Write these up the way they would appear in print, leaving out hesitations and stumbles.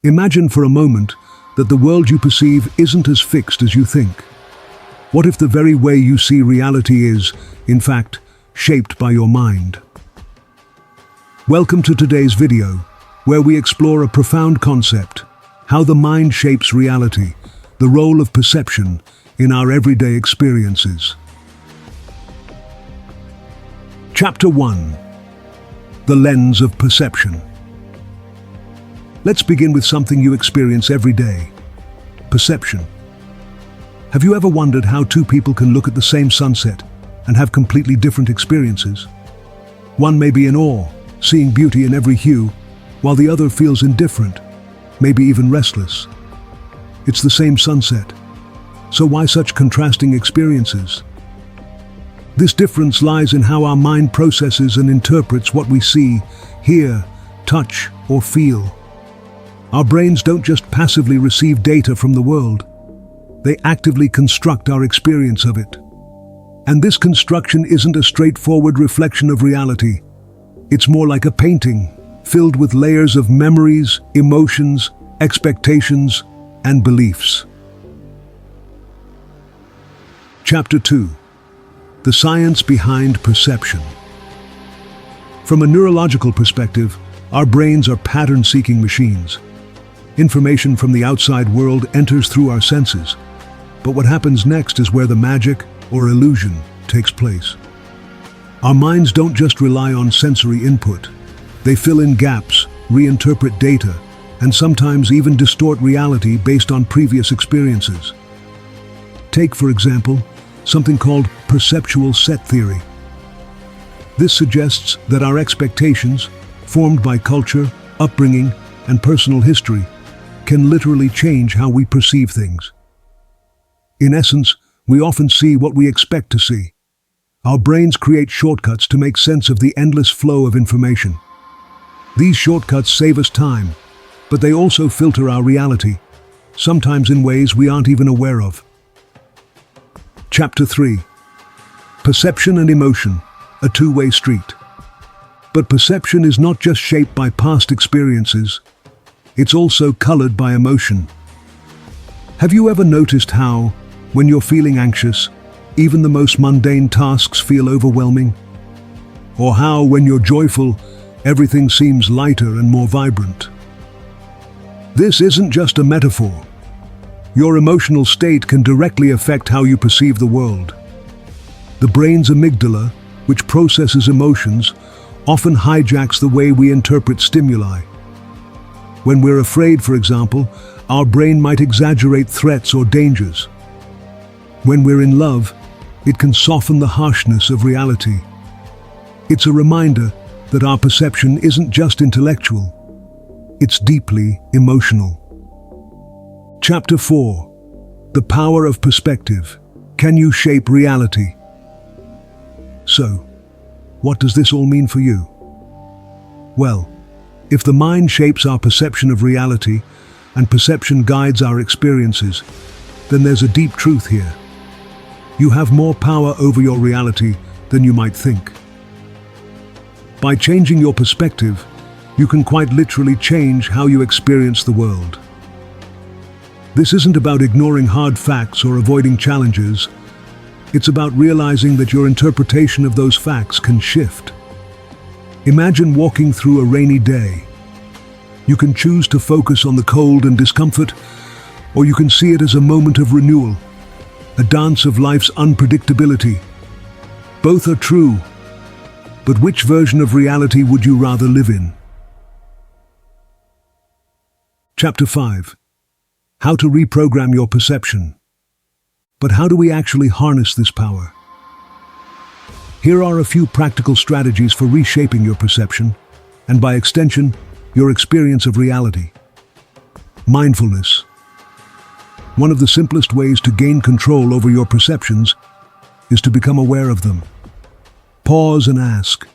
Imagine for a moment that the world you perceive isn't as fixed as you think. What if the very way you see reality is, in fact, shaped by your mind? Welcome to today's video, where we explore a profound concept: how the mind shapes reality, the role of perception in our everyday experiences. Chapter 1: The Lens of Perception. Let's begin with something you experience every day: perception. Have you ever wondered how two people can look at the same sunset and have completely different experiences? One may be in awe, seeing beauty in every hue, while the other feels indifferent, maybe even restless. It's the same sunset. So why such contrasting experiences? This difference lies in how our mind processes and interprets what we see, hear, touch, or feel. Our brains don't just passively receive data from the world. They actively construct our experience of it. And this construction isn't a straightforward reflection of reality. It's more like a painting, filled with layers of memories, emotions, expectations, and beliefs. Chapter 2: The Science Behind Perception. From a neurological perspective, our brains are pattern-seeking machines. Information from the outside world enters through our senses, but what happens next is where the magic, or illusion, takes place. Our minds don't just rely on sensory input. They fill in gaps, reinterpret data, and sometimes even distort reality based on previous experiences. Take, for example, something called perceptual set theory. This suggests that our expectations, formed by culture, upbringing, and personal history, can literally change how we perceive things. In essence, we often see what we expect to see. Our brains create shortcuts to make sense of the endless flow of information. These shortcuts save us time, but they also filter our reality, sometimes in ways we aren't even aware of. Chapter 3: Perception and Emotion, a two-way street. But perception is not just shaped by past experiences. It's also colored by emotion. Have you ever noticed how, when you're feeling anxious, even the most mundane tasks feel overwhelming? Or how, when you're joyful, everything seems lighter and more vibrant? This isn't just a metaphor. Your emotional state can directly affect how you perceive the world. The brain's amygdala, which processes emotions, often hijacks the way we interpret stimuli. When we're afraid, for example, our brain might exaggerate threats or dangers. When we're in love, it can soften the harshness of reality. It's a reminder that our perception isn't just intellectual, it's deeply emotional. Chapter 4: The Power of Perspective. Can you shape reality? So, what does this all mean for you? Well, if the mind shapes our perception of reality and perception guides our experiences, then there's a deep truth here. You have more power over your reality than you might think. By changing your perspective, you can quite literally change how you experience the world. This isn't about ignoring hard facts or avoiding challenges. It's about realizing that your interpretation of those facts can shift. Imagine walking through a rainy day. You can choose to focus on the cold and discomfort, or you can see it as a moment of renewal, a dance of life's unpredictability. Both are true, but which version of reality would you rather live in? Chapter 5: How to Reprogram Your Perception. But how do we actually harness this power? Here are a few practical strategies for reshaping your perception, and by extension, your experience of reality. Mindfulness. One of the simplest ways to gain control over your perceptions is to become aware of them. Pause and ask,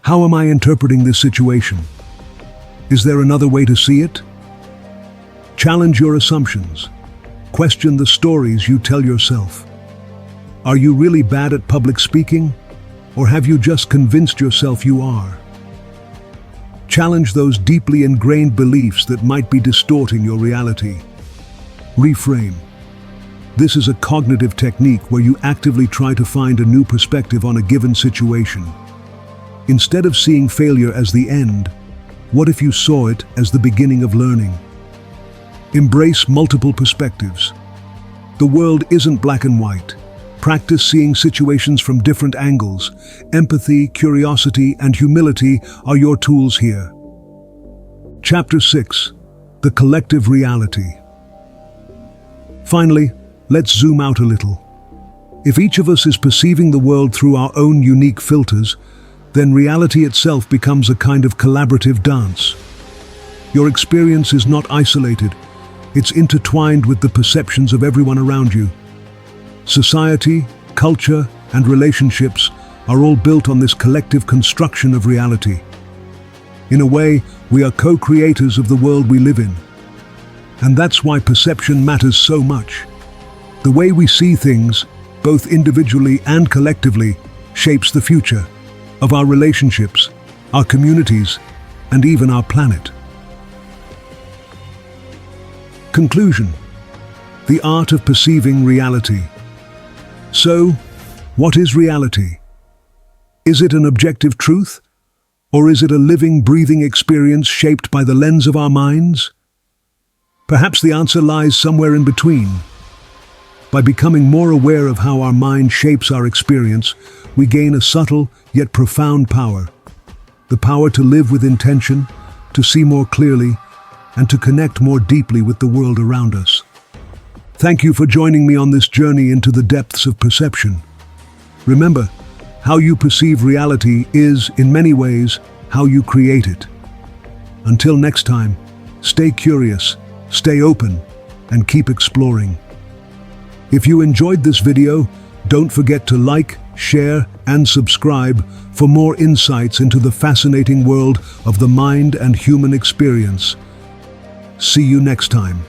how am I interpreting this situation? Is there another way to see it? Challenge your assumptions. Question the stories you tell yourself. Are you really bad at public speaking? Or have you just convinced yourself you are? Challenge those deeply ingrained beliefs that might be distorting your reality. Reframe. This is a cognitive technique where you actively try to find a new perspective on a given situation. Instead of seeing failure as the end, what if you saw it as the beginning of learning? Embrace multiple perspectives. The world isn't black and white. Practice seeing situations from different angles. Empathy, curiosity, and humility are your tools here. Chapter 6. The Collective Reality. Finally, let's zoom out a little. If each of us is perceiving the world through our own unique filters, then reality itself becomes a kind of collaborative dance. Your experience is not isolated. It's intertwined with the perceptions of everyone around you. Society, culture, and relationships are all built on this collective construction of reality. In a way, we are co-creators of the world we live in. And that's why perception matters so much. The way we see things, both individually and collectively, shapes the future of our relationships, our communities, and even our planet. Conclusion: the art of perceiving reality. So, what is reality? Is it an objective truth? Or is it a living, breathing experience shaped by the lens of our minds? Perhaps the answer lies somewhere in between. By becoming more aware of how our mind shapes our experience, we gain a subtle yet profound power. The power to live with intention, to see more clearly, and to connect more deeply with the world around us. Thank you for joining me on this journey into the depths of perception. Remember, how you perceive reality is, in many ways, how you create it. Until next time, stay curious, stay open, and keep exploring. If you enjoyed this video, don't forget to like, share, and subscribe for more insights into the fascinating world of the mind and human experience. See you next time.